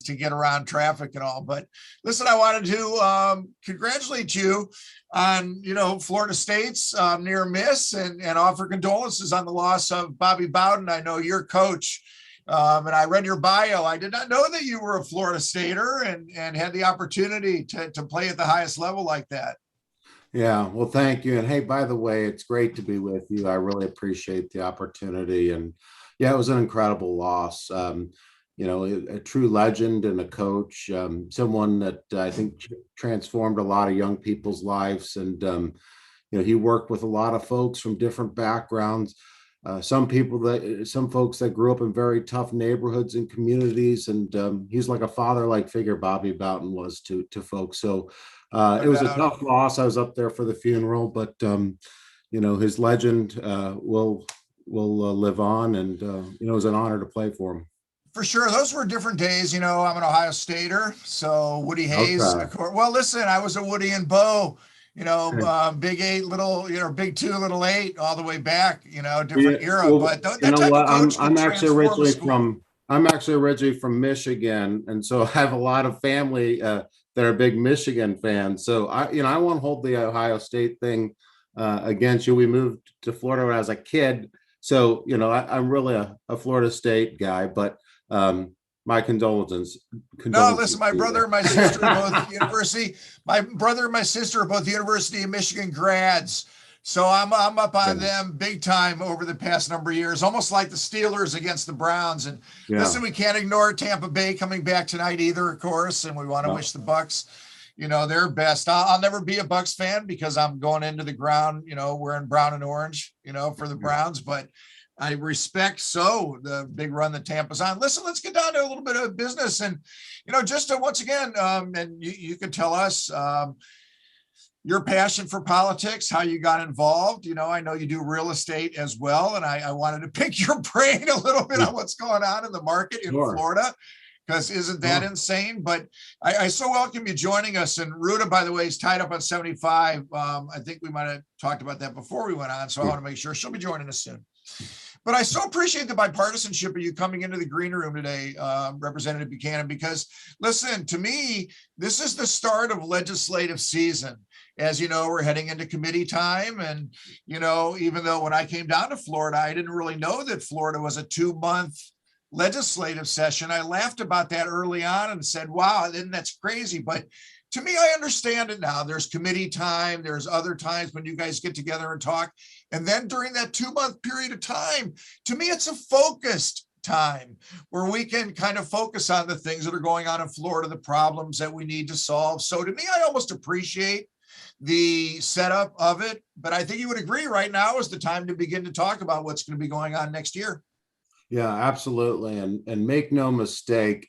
to get around traffic and all. But listen, I wanted to congratulate you on, Florida State's near miss and offer condolences on the loss of Bobby Bowden. I know your coach, and I read your bio. I did not know that you were a Florida Stater and had the opportunity to play at the highest level like that. Yeah, well, thank you. And hey, by the way, it's great to be with you. I really appreciate the opportunity. And yeah, it was an incredible loss. A true legend and a coach, someone that I think transformed a lot of young people's lives. And, he worked with a lot of folks from different backgrounds. Some folks that grew up in very tough neighborhoods and communities. And he's like a father-like figure, Bobby Bowden was to folks. So it was a tough loss. I was up there for the funeral, but his legend will live on, and it was an honor to play for him. For sure, those were different days. I'm an Ohio Stater, so Woody Hayes. Okay. Of course. Well, listen, I was a Woody and Bo. Big 8, little, big 2, little 8, all the way back. Different era. Well, but that type of coach I'm actually originally from Michigan, and so I have a lot of family that are big Michigan fans. So I won't hold the Ohio State thing against you. We moved to Florida when I was a kid, so I'm really a Florida State guy. But my condolences. No, listen, my brother and my sister are both university. My brother and my sister are both University of Michigan grads. So I'm up on them big time over the past number of years, almost like the Steelers against the Browns. And listen, we can't ignore Tampa Bay coming back tonight either, of course. And we want to wish the Bucks, their best. I'll never be a Bucks fan because I'm going into the ground, wearing brown and orange, for the Browns. But I respect the big run that Tampa's on. Listen, let's get down to a little bit of business. And, just to, once again, and you could tell us, your passion for politics, how you got involved. I know you do real estate as well. And I wanted to pick your brain a little bit on what's going on in the market in Florida, because isn't that insane? But I so welcome you joining us. And Ruta, by the way, is tied up on 75. I think we might have talked about that before we went on. So I want to make sure she'll be joining us soon. But I so appreciate the bipartisanship of you coming into the green room today, Representative Buchanan, because listen, to me, this is the start of legislative season. As you know, we're heading into committee time. And, even though when I came down to Florida, I didn't really know that Florida was a 2-month legislative session. I laughed about that early on and said, wow, then that's crazy. But to me, I understand it now. There's committee time. There's other times when you guys get together and talk. And then during that 2-month period of time, to me, it's a focused time where we can kind of focus on the things that are going on in Florida, the problems that we need to solve. So to me, I almost appreciate the setup of it, but I think you would agree right now is the time to begin to talk about what's going to be going on next year. Yeah, absolutely. And make no mistake,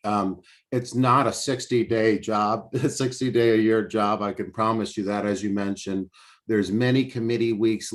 it's not a 60-day job, a 60-day-a-year job. I can promise you that. As you mentioned, there's many committee weeks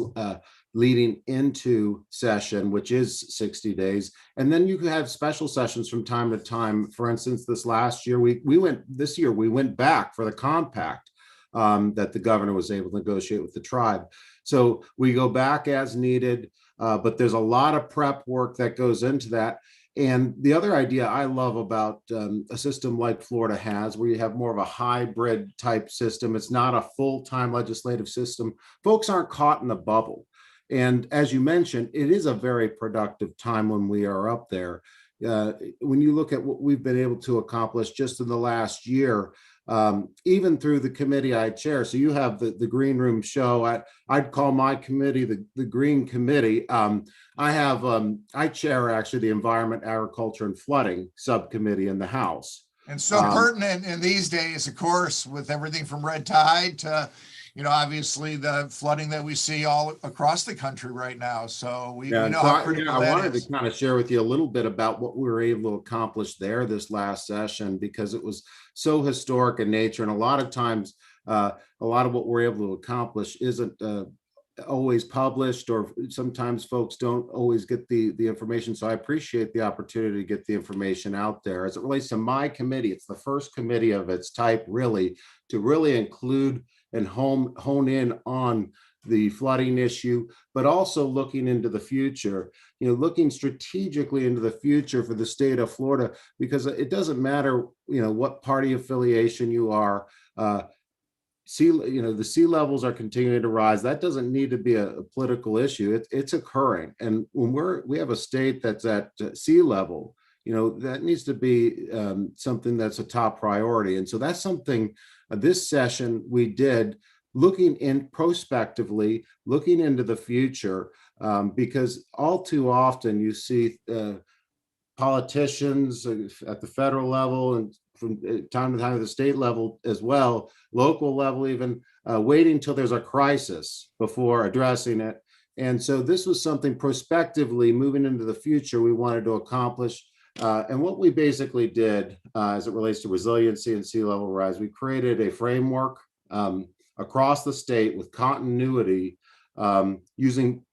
leading into session, which is 60 days. And then you can have special sessions from time to time. For instance, this year, we went back for the compact that the governor was able to negotiate with the tribe. So we go back as needed, but there's a lot of prep work that goes into that. And the other idea I love about a system like Florida has, where you have more of a hybrid type system, it's not a full-time legislative system. Folks aren't caught in a bubble. And as you mentioned, it is a very productive time when we are up there. When you look at what we've been able to accomplish just in the last year, even through the committee I chair. So you have the Green Room show. I'd call my committee the Green Committee. I chair actually the Environment, Agriculture, and Flooding subcommittee in the House. And so pertinent in these days, of course, with everything from red tide to, obviously the flooding that we see all across the country right now. So we know how critical that is. I wanted to kind of share with you a little bit about what we were able to accomplish there this last session, because it was so historic in nature. And a lot of times, a lot of what we're able to accomplish isn't always published, or sometimes folks don't always get the information. So I appreciate the opportunity to get the information out there. As it relates to my committee, it's the first committee of its type, really, to really include and hone in on the flooding issue, but also looking into the future, looking strategically into the future for the state of Florida, because it doesn't matter, what party affiliation you are. The sea levels are continuing to rise. That doesn't need to be a political issue. It's occurring. And when we have a state that's at sea level, that needs to be something that's a top priority. And so that's something this session we did, looking in prospectively, looking into the future, because all too often you see politicians at the federal level and from time to time at the state level as well, local level even, waiting until there's a crisis before addressing it. And so this was something prospectively moving into the future we wanted to accomplish. And what we basically did as it relates to resiliency and sea level rise, we created a framework across the state with continuity, using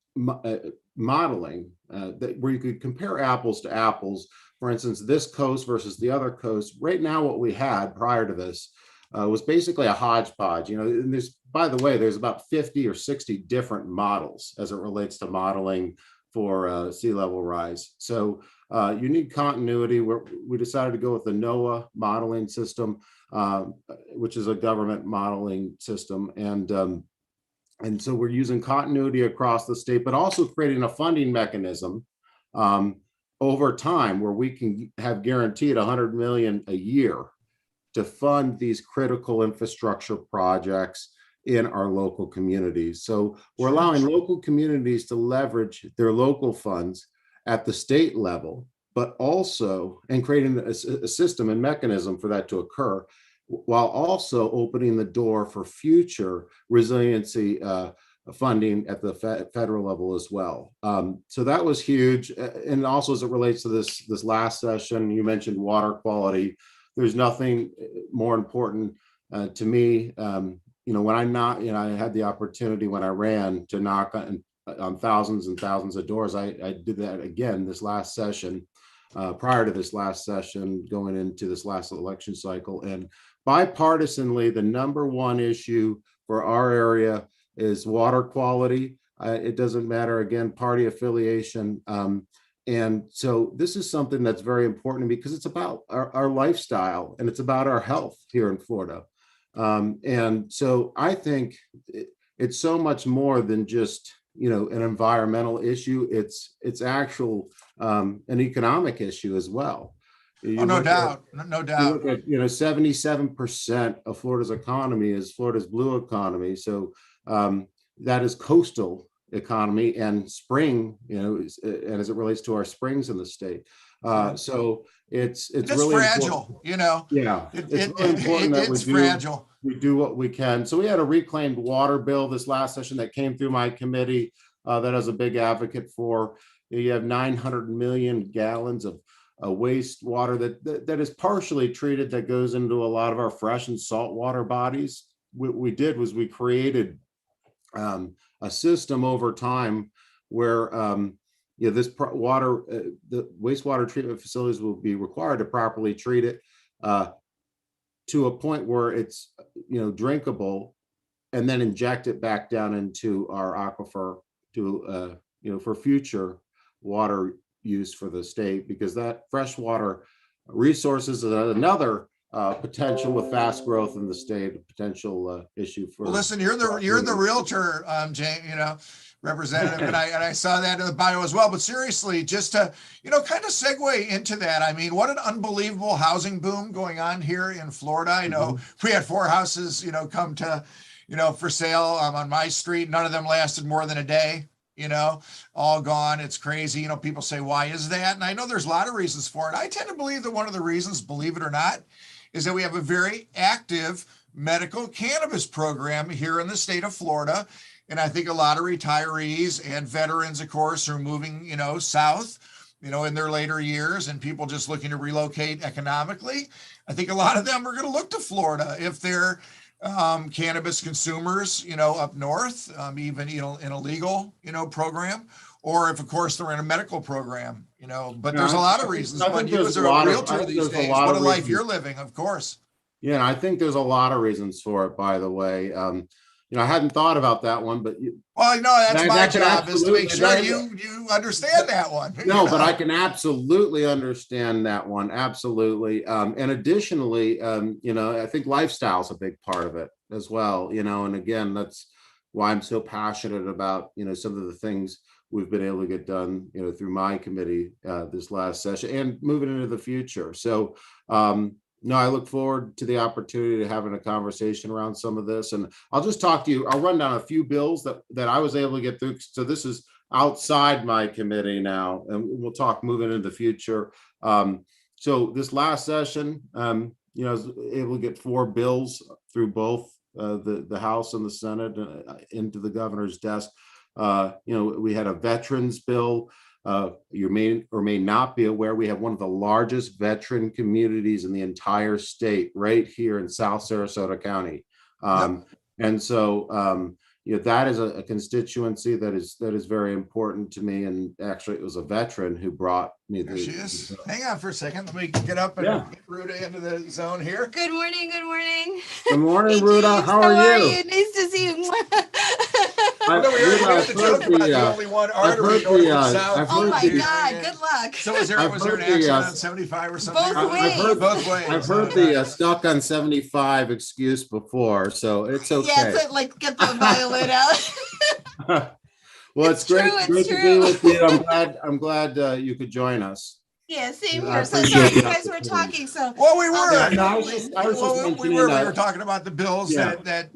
modeling where you could compare apples to apples. For instance, this coast versus the other coast. Right now, what we had prior to this was basically a hodgepodge. And there's about 50 or 60 different models as it relates to modeling for sea level rise. So you need continuity. We decided to go with the NOAA modeling system, which is a government modeling system. And so we're using continuity across the state, but also creating a funding mechanism over time where we can have guaranteed $100 million a year to fund these critical infrastructure projects in our local communities. So we're allowing local communities to leverage their local funds at the state level, but also, and creating a system and mechanism for that to occur, while also opening the door for future resiliency funding at the federal level as well. So that was huge. And also as it relates to this last session, you mentioned water quality. There's nothing more important to me. When I had the opportunity when I ran to knock on thousands and thousands of doors. I did that again this last session, prior to this last session, going into this last election cycle. And bipartisanly, the number one issue for our area is water quality. It doesn't matter, again, party affiliation. And so this is something that's very important because it's about our lifestyle and it's about our health here in Florida. And so I think it's so much more than just, an environmental issue. It's actual an economic issue as well. No doubt. 77% of Florida's economy is Florida's blue economy. So that is coastal economy and spring, and as it relates to our springs in the state. So it's really fragile, important. Yeah, it's really important that we do what we can. So we had a reclaimed water bill this last session that came through my committee that I was a big advocate for. You have 900 million gallons of wastewater that is partially treated, that goes into a lot of our fresh and saltwater bodies. What we did was we created a system over time where this water, the wastewater treatment facilities will be required to properly treat it to a point where it's drinkable, and then inject it back down into our aquifer to for future water use for the state, because that freshwater resources is another potential with fast growth in the state, a potential issue for. Well, listen, you're the realtor, Jane, representative, and I saw that in the bio as well. But seriously, just to kind of segue into that, I mean, what an unbelievable housing boom going on here in Florida. I know we had 4 houses, come to, for sale on my street. None of them lasted more than a day. All gone. It's crazy. People say, why is that? And I know there's a lot of reasons for it. I tend to believe that one of the reasons, believe it or not, is that we have a very active medical cannabis program here in the state of Florida. And I think a lot of retirees and veterans, of course, are moving, south, in their later years, and people just looking to relocate economically. I think a lot of them are going to look to Florida if they're cannabis consumers, up north, even, in a legal, program, or if, of course, they're in a medical program, but there's a lot of reasons. But you as a realtor these days, what a life you're living, of course. Yeah, I think there's a lot of reasons for it, by the way. I hadn't thought about that one, but well, no, that's my that could job is to make sure absolutely- you understand that one. No, you but know? I can absolutely understand that one. Absolutely. And additionally, I think lifestyle is a big part of it as well, and again, that's why I'm so passionate about, some of the things we've been able to get done, through my committee this last session and moving into the future. So, no, I look forward to the opportunity to having a conversation around some of this. And I'll just talk to you. I'll run down a few bills that I was able to get through. So this is outside my committee now, and we'll talk moving into the future. So this last session, I was able to get 4 bills through both the House and the Senate into the governor's desk. We had a veterans bill. You may or may not be aware, we have one of the largest veteran communities in the entire state right here in South Sarasota County. And so, that is a constituency that is very important to me. And actually, it was a veteran who brought me. There she is. Hang on for a second. Let me get up and get Ruta into the zone here. Good morning. Good morning. Good morning, Ruta. James, how are you? Nice to see you. We have to joke about the only one artery north and south. Oh my God! Good luck. So was there an accident on 75 or something? Both ways. Both ways. I've heard the stuck on 75 excuse before, so it's okay. Yeah, it's like get the violin out. Well, it's great true, to be with you. I'm glad you could join us. Yeah, same I here. So appreciate sorry, you the guys were opportunity. talking. So Well, we were. I was just we mentioning that. were talking about the bills Yeah. that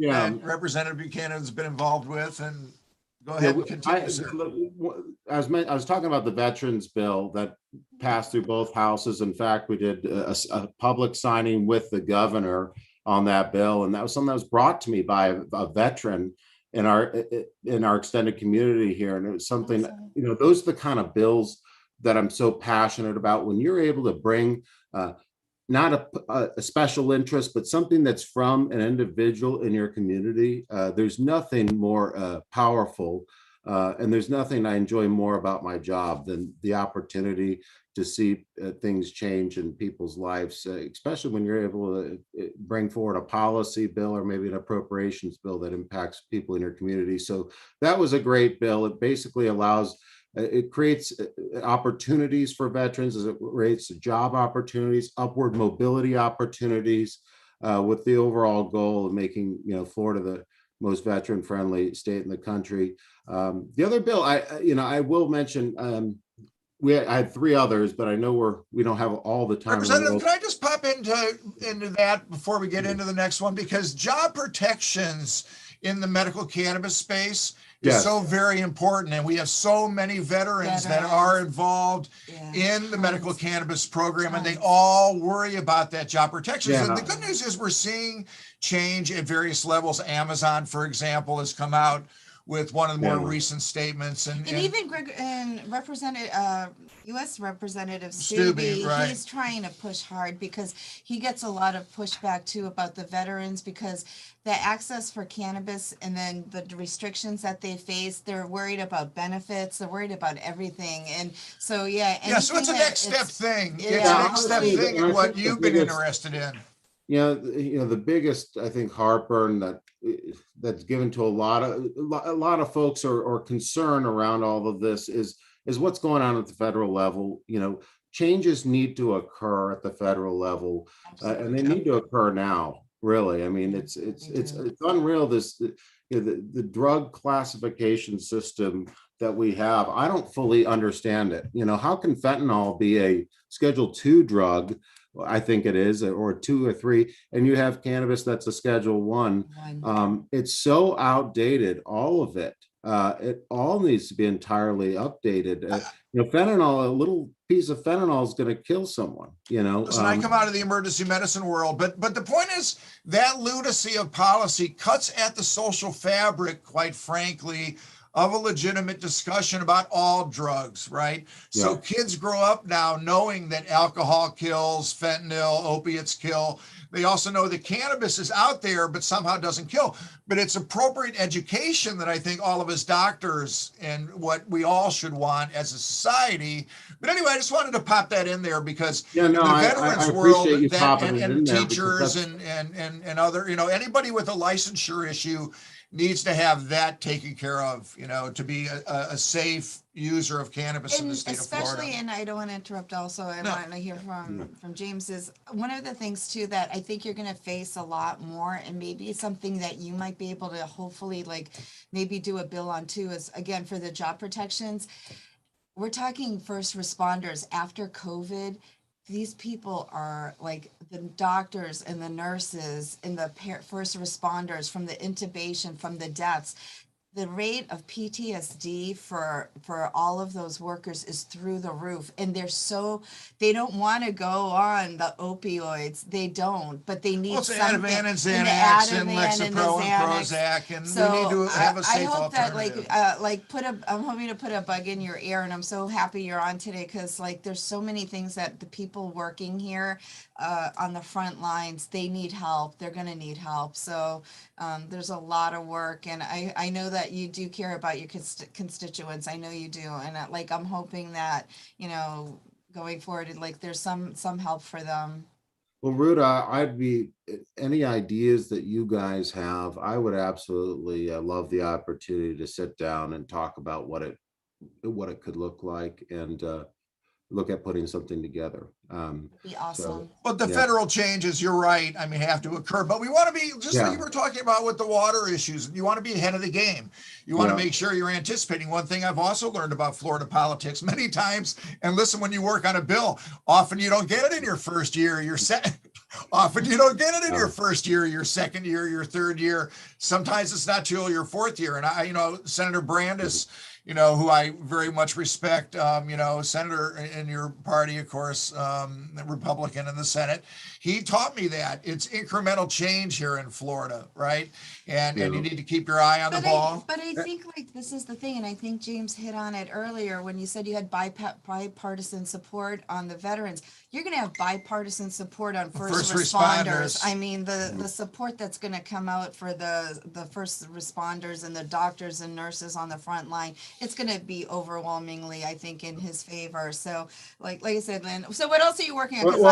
Representative Buchanan's been involved with, and go ahead and continue, sir. I was talking about the veterans bill that passed through both houses. In fact, we did a public signing with the governor on that bill, and that was something that was brought to me by a veteran in our extended community here. And it was something, Awesome. Those are the kind of bills that I'm so passionate about, when you're able to bring not a special interest, but something that's from an individual in your community. There's nothing more powerful, and there's nothing I enjoy more about my job than the opportunity to see things change in people's lives, especially when you're able to bring forward a policy bill or maybe an appropriations bill that impacts people in your community. So that was a great bill. It basically it creates opportunities for veterans as it relates to job opportunities, upward mobility opportunities, with the overall goal of making Florida the most veteran-friendly state in the country. The other bill, I will mention, I had 3 others, but I know we don't have all the time. Representative, can I just pop into that before we get into the next one? Because job protections in the medical cannabis space is so very important, and we have so many veterans that are involved in the medical cannabis program, and they all worry about that job protections. And the good news is we're seeing change at various levels. Amazon, for example, has come out with one of the more recent statements, and even Greg and U.S. Representative Stubbe, he's trying to push hard because he gets a lot of pushback too about the veterans, because the access for cannabis and then the restrictions that they face, they're worried about benefits, they're worried about everything, and so so it's a next step thing. It's a next step thing in what you've been interested in. The biggest, I think, heartburn that's given to a lot of folks or concern around all of this is what's going on at the federal level. Changes need to occur at the federal level, and they need to occur now. Really, I mean, it's unreal. The drug classification system that we have, I don't fully understand it. How can fentanyl be a Schedule II drug? I think it is, or 2 or 3, and you have cannabis that's a Schedule 1. It's so outdated, all of it. It all needs to be entirely updated. Fentanyl, a little piece of fentanyl is going to kill someone. Listen, I come out of the emergency medicine world, but the point is that lunacy of policy cuts at the social fabric, quite frankly, of a legitimate discussion about all drugs, right? So kids grow up now knowing that alcohol kills, fentanyl, opiates kill. They also know that cannabis is out there, but somehow doesn't kill. But it's appropriate education that I think all of us doctors and what we all should want as a society. But anyway, I just wanted to pop that in there because the veterans world and teachers and other, anybody with a licensure issue needs to have that taken care of, to be a safe user of cannabis in the And state of especially, Florida. and I don't want to interrupt also, I No. want to hear from James, is one of the things too that I think you're going to face a lot more, and maybe something that you might be able to hopefully like maybe do a bill on too, is again for the job protections. We're talking first responders after COVID. These people are like the doctors and the nurses and the first responders, from the intubation, from the deaths. The rate of PTSD for all of those workers is through the roof, and they don't want to go on the opioids. They don't, but they need Well, it's something. Ativan and And the Xanax and Ativan and the Lexapro and Xanax. Prozac, and we So need to have a I safe hope that alternative. I'm hoping to put a bug in your ear, and I'm so happy you're on today, because like there's so many things that the people working here on the front lines, they need help. They're gonna need help. So there's a lot of work, and I know that you do care about your constituents. I know you do, and like I'm hoping that going forward, like there's some help for them. Well, Ruta, I'd be, any ideas that you guys have, I would absolutely love the opportunity to sit down and talk about what it could look like, and look at putting something together. Be awesome. But the yeah. federal changes, you're right, I mean, have to occur, but we want to be, just like you were talking about with the water issues, you want to be ahead of the game. You want to make sure you're anticipating. One thing I've also learned about Florida politics many times, and listen, when you work on a bill, often you don't get it in your first year, often you don't get it in your first year, your second year, your third year. Sometimes it's not till your fourth year. And Senator Brandis, who I very much respect, Senator in your party, of course, Republican in the Senate. He taught me that it's incremental change here in Florida, right? And you need to keep your eye on the ball. But I think like this is the thing, and I think James hit on it earlier when you said you had bipartisan support on the veterans. You're going to have bipartisan support on first responders. I mean, the support that's going to come out for the first responders and the doctors and nurses on the front line, it's going to be overwhelmingly, I think, in his favor. So, like I said, Lynn. So, what else are you working on? Because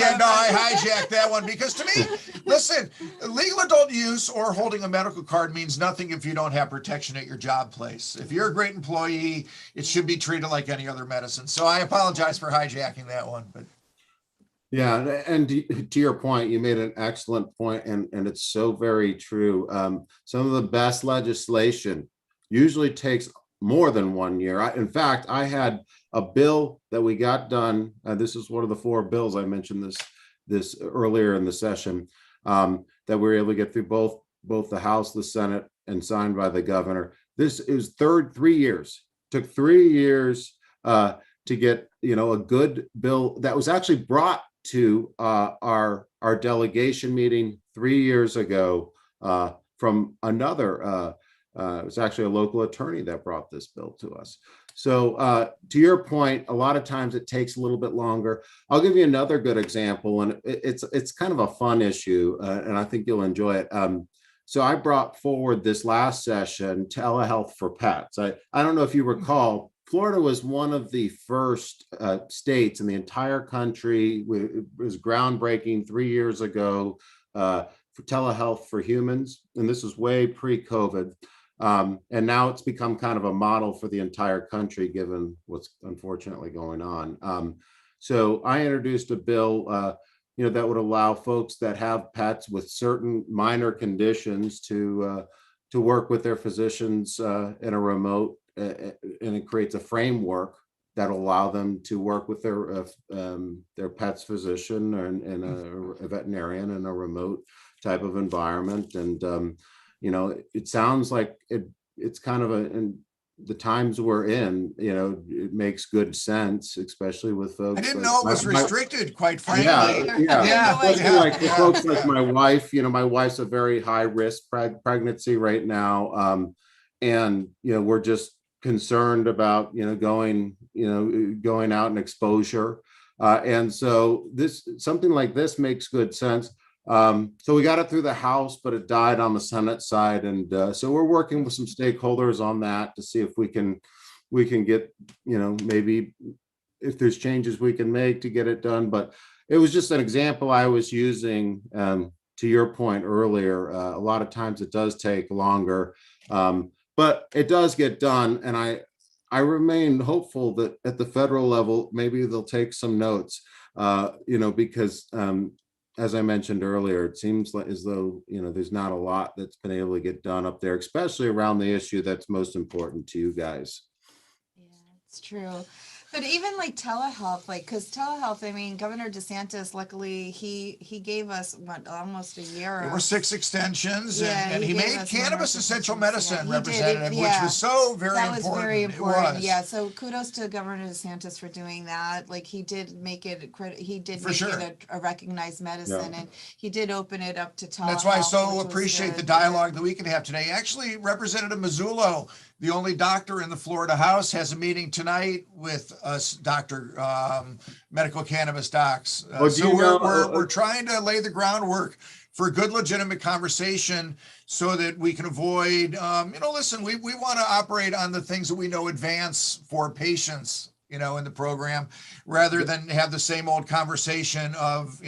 I hijacked that one, because to me, listen, legal adult use or holding a medical card means nothing if you don't have protection at your job place. If you're a great employee, it should be treated like any other medicine. So I apologize for hijacking that one, but. Yeah, and to your point, you made an excellent point, and it's so very true. Some of the best legislation usually takes more than 1 year. In fact, I had a bill that we got done. This is one of the 4 bills I mentioned this earlier in the session, that we were able to get through both the House, the Senate, and signed by the governor. This is 3 years. Took 3 years to get a good bill that was actually brought to our delegation meeting 3 years ago from another. It was actually a local attorney that brought this bill to us. So to your point, a lot of times it takes a little bit longer. I'll give you another good example, and it's kind of a fun issue, and I think you'll enjoy it. So I brought forward this last session telehealth for pets. I don't know if you recall, Florida was one of the first states in the entire country. It was groundbreaking 3 years ago for telehealth for humans, and this was way pre-COVID. And now it's become kind of a model for the entire country, given what's unfortunately going on. So I introduced a bill, that would allow folks that have pets with certain minor conditions to work with their physicians in a remote, and it creates a framework that will allow them to work with their pet's physician and a veterinarian in a remote type of environment. And it sounds like it's kind of in the times we're in, it makes good sense, especially with folks. I didn't know it was restricted, quite frankly. Like for folks like my wife, my wife's a very high risk pregnancy right now. And, we're just concerned about, going out and exposure. And so something like this makes good sense. So we got it through the House, but it died on the Senate side. And so we're working with some stakeholders on that to see if we can get, maybe if there's changes we can make to get it done. But it was just an example I was using to your point earlier, a lot of times it does take longer, but it does get done. And I remain hopeful that at the federal level, maybe they'll take some notes, because as I mentioned earlier, it seems like as though, there's not a lot that's been able to get done up there, especially around the issue that's most important to you guys. Yeah, it's true. But even like telehealth, like, because telehealth, I mean, Governor DeSantis, luckily, he gave us what, almost a year. There were 6 extensions, Yeah, and he gave made us more cannabis essential extensions. medicine, Yeah, he did. Representative, which Yeah. was so very That was important. very It important. was. Yeah. So kudos to Governor DeSantis for doing that. Like he did make it For sure. a recognized medicine, Yeah. and he did open it up to telehealth. That's why I so which was appreciate the good. dialogue that we can have today. Actually, Representative Mazzullo, the only doctor in the Florida House, has a meeting tonight with us, medical cannabis docs. Well, So we're trying to lay the groundwork for good, legitimate conversation so that we can avoid, listen, we want to operate on the things that we know advance for patients, in the program, rather than have the same old conversation of,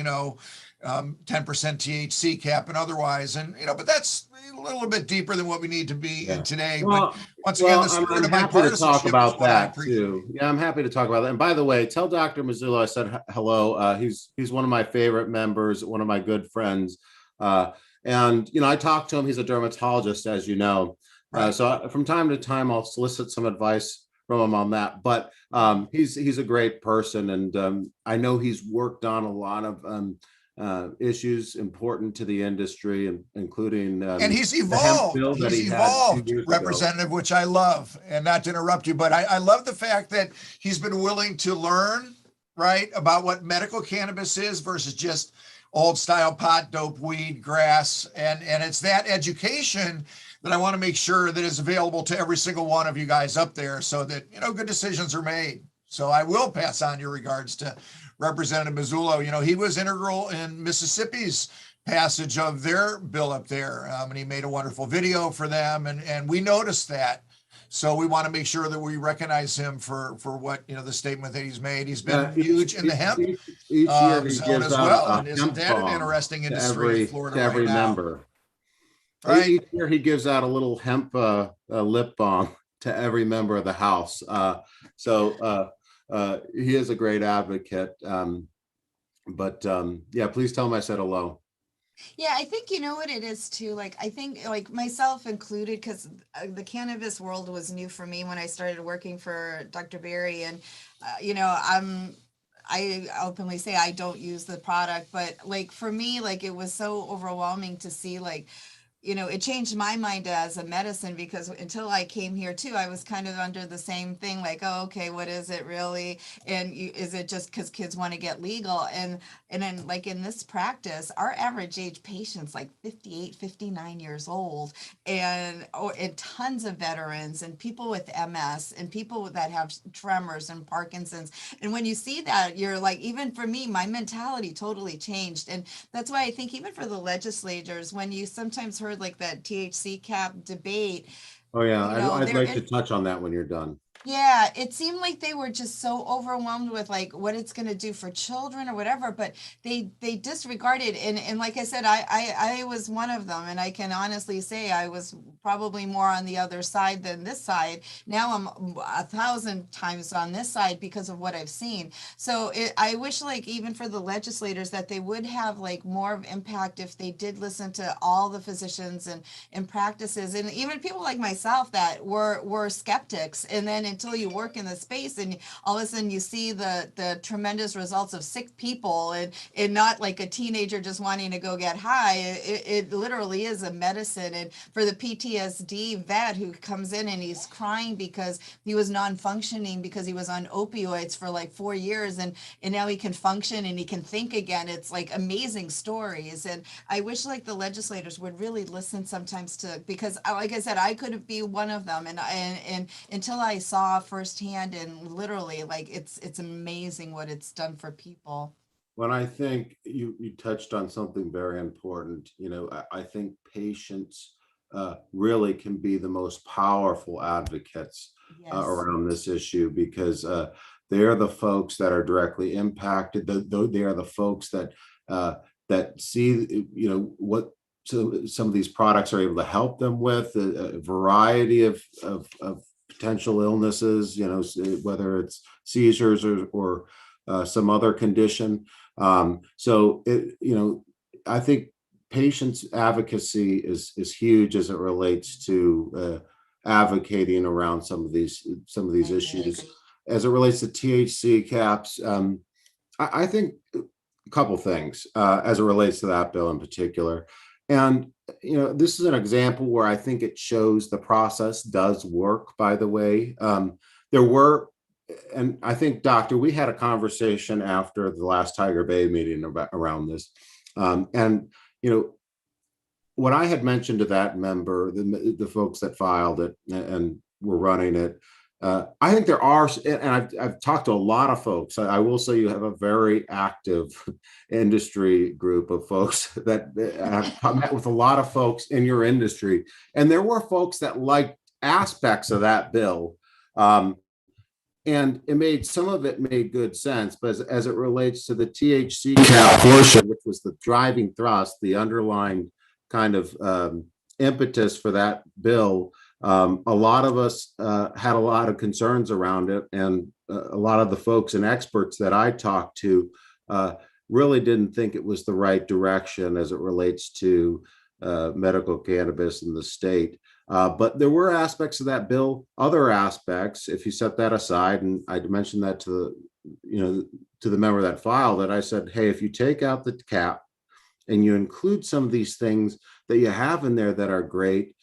10% THC cap and otherwise. And, but that's a little bit deeper than what we need to be in today. Well, but once again, the I'm spirit of happy to talk bipartisanship about is what I that appreciate. too. Yeah, I'm happy to talk about that. And by the way, tell Dr. Mazzullo I said hello. He's one of my favorite members, one of my good friends. And I talked to him. He's a dermatologist, as you know. Right. So from time to time, I'll solicit some advice from him on that. But he's a great person, and I know he's worked on a lot of issues important to the industry, and including and he's the hemp evolved. bill that He's he had 2 evolved, years ago. Representative, which I love. And not to interrupt you, but I love the fact that he's been willing to learn, right, about what medical cannabis is versus just old style pot, dope, weed, grass, and it's that education that I want to make sure that is available to every single one of you guys up there, so that good decisions are made. So I will pass on your regards to Representative Mazzullo. He was integral in Mississippi's passage of their bill up there, and he made a wonderful video for them, and we noticed that. So we want to make sure that we recognize him for what the statement that he's made. He's been huge in the hemp Each year he zone gives as out well, a and isn't hemp that an balm interesting to industry in Florida to every right now? member. Right? Each year he gives out a little hemp lip balm to every member of the House. So he is a great advocate. But yeah, please tell him I said hello. Yeah, I think you know what it is too. Like, I think, like myself included, because the cannabis world was new for me when I started working for Dr. Berry, and I openly say I don't use the product, but like for me, like it was so overwhelming to see, like, it changed my mind as a medicine, because until I came here too, I was kind of under the same thing, like, oh, okay, what is it really? And is it just because kids want to get legal? And then like in this practice, our average age patient's like 58, 59 years old, and tons of veterans and people with MS and people that have tremors and Parkinson's. And when you see that, you're like, even for me, my mentality totally changed. And that's why I think even for the legislators, when you sometimes heard like that THC cap debate. Oh yeah, I'd like to touch on that when you're done. Yeah, it seemed like they were just so overwhelmed with like what it's going to do for children or whatever, but they disregarded. And like I said, I was one of them, and I can honestly say I was probably more on the other side than this side. Now I'm 1,000 times on this side because of what I've seen. So I wish, like, even for the legislators, that they would have like more of impact if they did listen to all the physicians and practices, and even people like myself that were skeptics. And then until you work in the space and all of a sudden you see the tremendous results of sick people, and not like a teenager just wanting to go get high. It literally is a medicine. And for the PTSD vet who comes in and he's crying because he was non-functioning because he was on opioids for like 4 years, and now he can function and he can think again. It's like amazing stories. And I wish like the legislators would really listen sometimes to, because like I said, I couldn't be one of them. And until I saw firsthand, and literally, like, it's amazing what it's done for people. When I think you touched on something very important, I think patients really can be the most powerful advocates Yes. Around this issue, because they are the folks that are directly impacted. They are the folks that that see, what some of these products are able to help them with, a variety of potential illnesses, whether it's seizures or some other condition. So I think patients advocacy is huge as it relates to advocating around some of these issues. As it relates to THC caps, I think a couple things as it relates to that bill in particular. And, this is an example where I think it shows the process does work, by the way. And I think, Doctor, we had a conversation after the last Tiger Bay meeting around this. What I had mentioned to that member, the folks that filed it and were running it, I think there are, and I've talked to a lot of folks. I will say you have a very active industry group of folks that I've met with a lot of folks in your industry, and there were folks that liked aspects of that bill, and some of it made good sense. But as it relates to the THC cap portion, which was the driving thrust, the underlying kind of impetus for that bill. A lot of us had a lot of concerns around it, and a lot of the folks and experts that I talked to really didn't think it was the right direction as it relates to medical cannabis in the state. But there were aspects of that bill, other aspects, if you set that aside, and I mentioned that to the member that filed it, I said, hey, if you take out the cap and you include some of these things that you have in there that are great,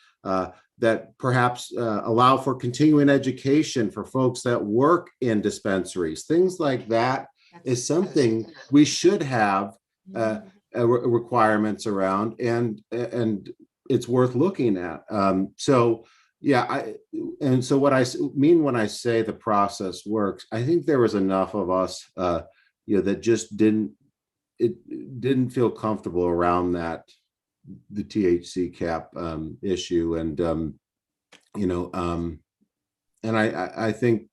that perhaps allow for continuing education for folks that work in dispensaries. Things like that is something we should have requirements around, and it's worth looking at. So what I mean when I say the process works, I think there was enough of us, that just didn't feel comfortable around the THC cap issue, and I think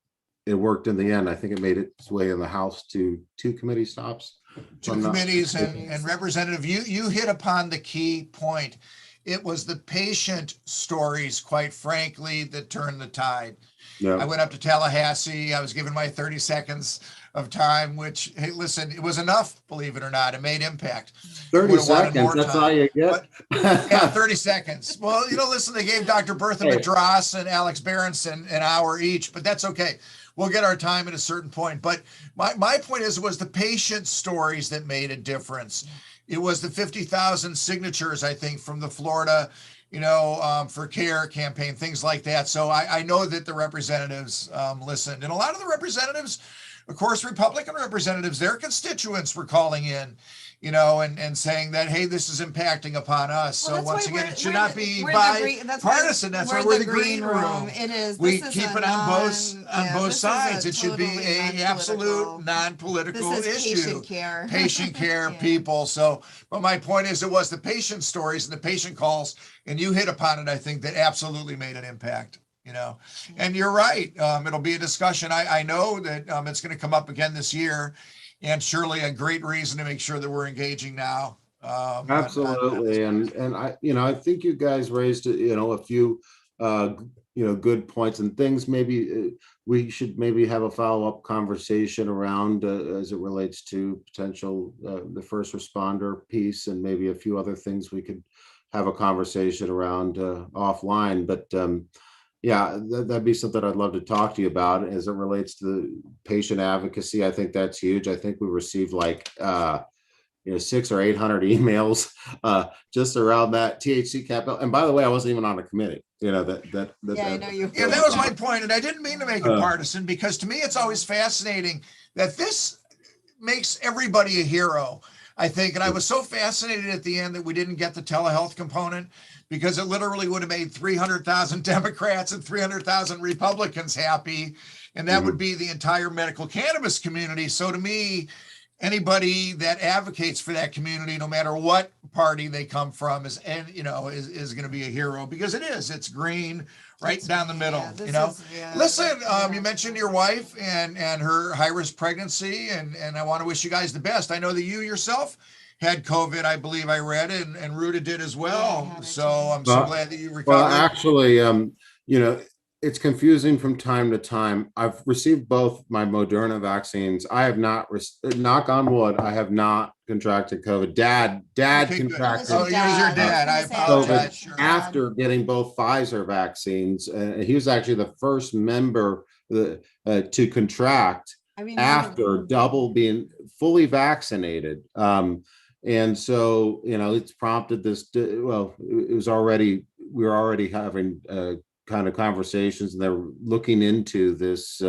it worked in the end. I think it made its way in the House to 2 committee stops. Two committees, and Representative, you hit upon the key point. It was the patient stories, quite frankly, that turned the tide. Yeah. I went up to Tallahassee. I was given my 30 seconds of time, which, hey, listen, it was enough, believe it or not. It made impact. 30 seconds, that's all you get? Yeah, 30 seconds. Well, listen, they gave Dr. Bertha Madras and Alex Berenson an hour each, but that's okay. We'll get our time at a certain point. But my point is, it was the patient stories that made a difference. It was the 50,000 signatures, I think, from the Florida, for care campaign, things like that. So I know that the representatives listened. And a lot of the representatives, of course, Republican representatives, their constituents were calling in, and saying that, hey, this is impacting upon us. Well, so once again, it should not be bipartisan. That's why we're the green room. It is. We keep it on both sides. It should be an absolute non-political issue. Patient care, people. So, but my point is, it was the patient stories and the patient calls, and you hit upon it, I think, that absolutely made an impact. And you're right. It'll be a discussion. I know that it's going to come up again this year, and surely a great reason to make sure that we're engaging now. Absolutely. And I think you guys raised, a few, good points and things. Maybe we should have a follow-up conversation around as it relates to potential, the first responder piece, and maybe a few other things we could have a conversation around offline. But yeah, that'd be something I'd love to talk to you about as it relates to the patient advocacy. I think that's huge. I think we received 600 or 800 emails just around that THC cap. And by the way, I wasn't even on a committee. I know you. Yeah, that was my point, and I didn't mean to make it partisan, because to me it's always fascinating that this makes everybody a hero, I think. And I was so fascinated at the end that we didn't get the telehealth component, because it literally would have made 300,000 Democrats and 300,000 Republicans happy. And that would be the entire medical cannabis community. So to me, anybody that advocates for that community, no matter what party they come from, is going to be a hero, because it's green right down the middle. Listen, you mentioned your wife and her high-risk pregnancy, and I want to wish you guys the best. I know that you yourself had COVID, I believe I read, and Ruta did as well. Yeah, So I'm so glad that you recovered. Well, actually, it's confusing from time to time. I've received both my Moderna vaccines. I have not, knock on wood, I have not contracted COVID. Dad Okay, good. contracted Oh, he was your dad. I apologize. Sure. after getting both Pfizer vaccines. He was actually the first member to contract after double being fully vaccinated. And so, it's prompted this, well, we were already having kind of conversations, and they're looking into this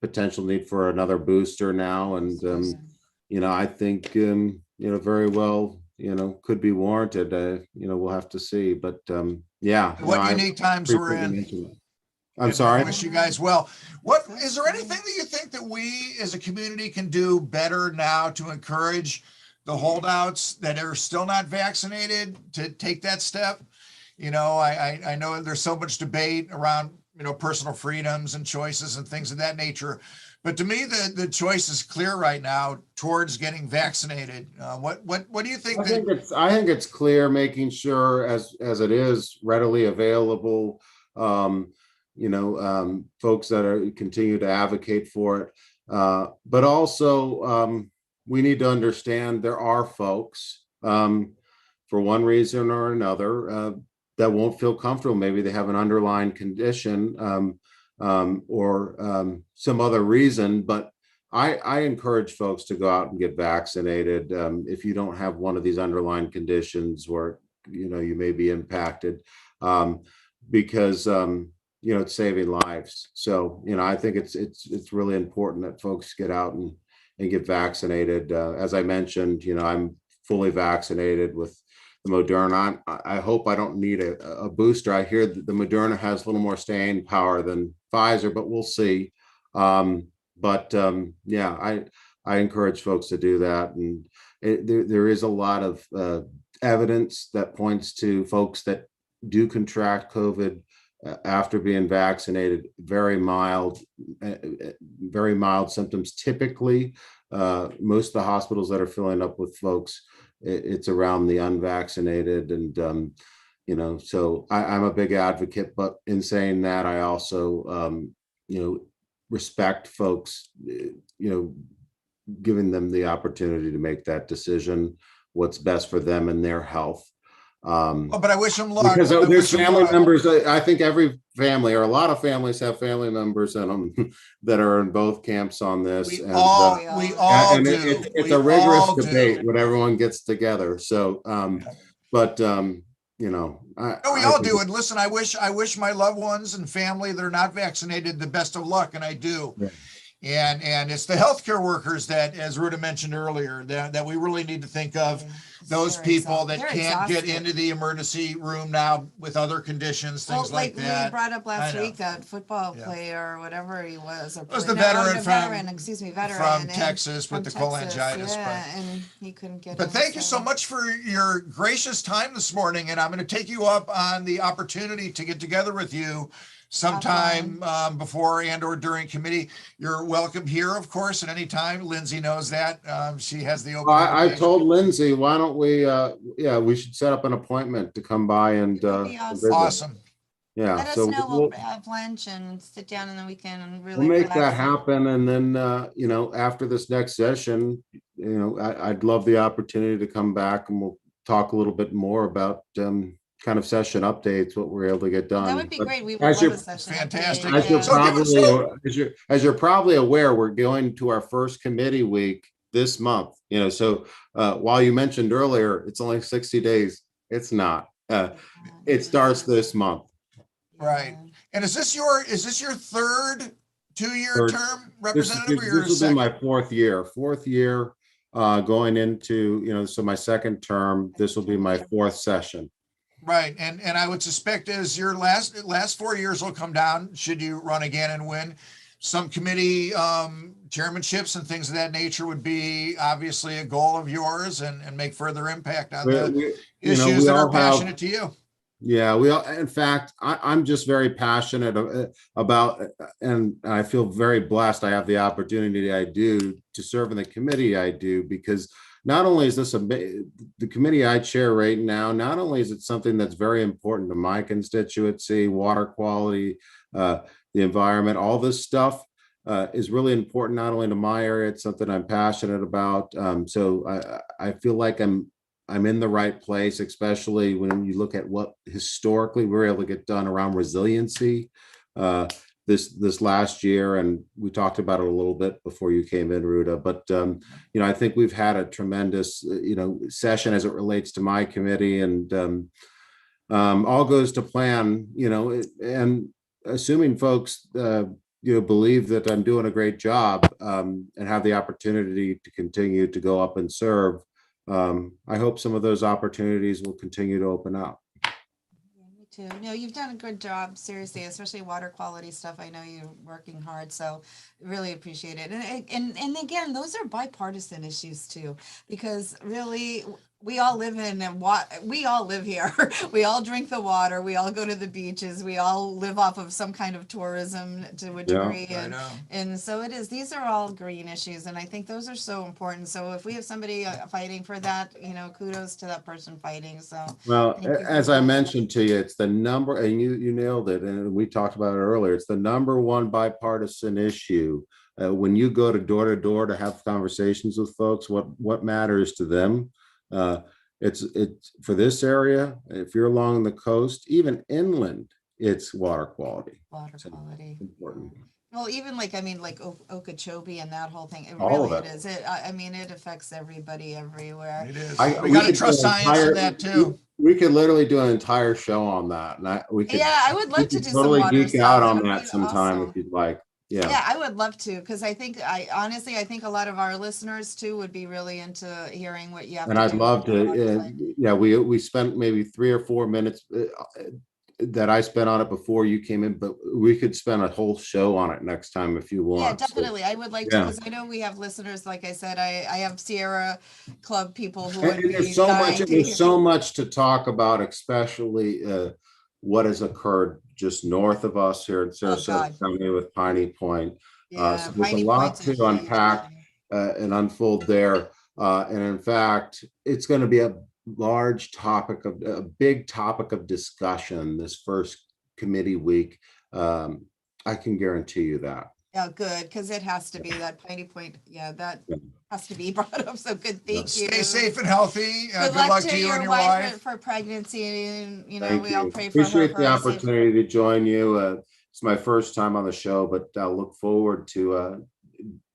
potential need for another booster now. And, I think, very well, could be warranted. We'll have to see, but what unique times we're in. I'm sorry. I wish you guys well. What is there anything that you think that we as a community can do better now to encourage the holdouts that are still not vaccinated to take that step? I know there's so much debate around, personal freedoms and choices and things of that nature. But to me, the choice is clear right now towards getting vaccinated. What do you think? I think it's clear, making sure as it is readily available, folks that continue to advocate for it. But also, we need to understand there are folks, for one reason or another, that won't feel comfortable. Maybe they have an underlying condition or some other reason, but I encourage folks to go out and get vaccinated if you don't have one of these underlying conditions where you may be impacted, because it's saving lives. So I think it's really important that folks get out and get vaccinated. As I mentioned, I'm fully vaccinated with the Moderna. I hope I don't need a booster. I hear that the Moderna has a little more staying power than Pfizer, but we'll see. I encourage folks to do that. And there is a lot of evidence that points to folks that do contract COVID after being vaccinated, very mild symptoms. Typically, most of the hospitals that are filling up with folks, it's around the unvaccinated. And, so I'm a big advocate, but in saying that, I also, respect folks, giving them the opportunity to make that decision, what's best for them and their health. But I wish them luck. Because there's family members. I think every family, or a lot of families, have family members in them that are in both camps on this. We all do. It's a rigorous debate when everyone gets together. So, we all do. And listen, I wish my loved ones and family that are not vaccinated the best of luck, and I do. Yeah. And it's the healthcare workers that, as Ruta mentioned earlier, that we really need to think of. Those people that can't get into the emergency room now with other conditions, things like that. We brought up last week that football player or whatever he was. It was the veteran from Texas with the cholangitis. And he couldn't get in. But thank you so much for your gracious time this morning. And I'm going to take you up on the opportunity to get together with you sometime before and or during committee. You're welcome here, of course, at any time. Lindsay knows that. She has the open. I told Lindsay, why don't we we should set up an appointment to come by and awesome. Yeah. Let us know. We'll have lunch and sit down in the weekend and really we'll make that happen. And then after this next session, I'd love the opportunity to come back and we'll talk a little bit more about kind of session updates, what we're able to get done. That would be great. We would love a session. Fantastic. As you're probably aware, we're going to our first committee week this month. So while you mentioned earlier, it's only 60 days. It's not. It starts this month. Right. And is this your third 2-year term, Representative? This will be my fourth year. Going into so my second term. This will be my fourth session. Right, and I would suspect as your last 4 years will come down, should you run again and win, some committee chairmanships and things of that nature would be obviously a goal of yours, and make further impact on the issues that are passionate to you. Yeah, in fact, I'm just very passionate about, and I feel very blessed I have the opportunity I do to serve in the committee I do, because not only is this the committee I chair right now, not only is it something that's very important to my constituency, water quality, the environment, all this stuff is really important, not only to my area, it's something I'm passionate about. So I feel like I'm in the right place, especially when you look at what historically we were able to get done around resiliency this last year, and we talked about it a little bit before you came in, Ruta. But I think we've had a tremendous session as it relates to my committee, and all goes to plan. And assuming folks believe that I'm doing a great job and have the opportunity to continue to go up and serve, I hope some of those opportunities will continue to open up. Me too. No, you've done a good job, seriously, especially water quality stuff. I know you're working hard, so really appreciate it. And again, those are bipartisan issues too, because really we all live we all live here. We all drink the water. We all go to the beaches. We all live off of some kind of tourism to a degree. And so it is. These are all green issues, and I think those are so important. So if we have somebody fighting for that, kudos to that person fighting. So well, as I mentioned to you, it's the number, and you nailed it, and we talked about it earlier. It's the number one bipartisan issue. When you go door to have conversations with folks, what matters to them. It's for this area, if you're along the coast, even inland, it's water quality. Important. Well, even like Okeechobee and that whole thing, All really of it is. It affects everybody everywhere. It is. We got to trust science in that too. We could literally do an entire show on that, and I would love to do totally some geek out on that sometime if you'd like. Yeah, I would love to, because I think honestly I think a lot of our listeners too would be really into hearing what you have. And I'd love to. We spent maybe 3 or 4 minutes that I spent on it before you came in, but we could spend a whole show on it next time if you want. Yeah, definitely. So, I would like to, because I know we have listeners. Like I said, I have Sierra Club people who would be there's so much to talk about, especially what has occurred just north of us here in Sarasota County with Piney Point. So there's a lot to unpack and unfold there. And in fact, it's going to be a big topic of discussion this first committee week. I can guarantee you that. Yeah, good, because it has to be that Piney Point. Yeah, that has to be brought up. So good, thank you. Stay safe and healthy. Good luck to you and your wife for pregnancy, and we all pray for her. Appreciate the opportunity to join you. It's my first time on the show, but I'll look forward to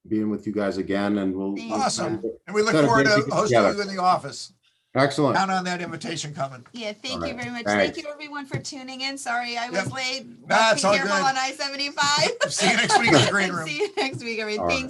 being with you guys again, and we'll awesome. And we look forward to hosting you in the office. Excellent. Count on that invitation coming. Yeah, thank you very much. Thank you everyone for tuning in. Sorry I was late. That's all good. On I-75. See you next week in the green room. See you next week, everyone. Thanks.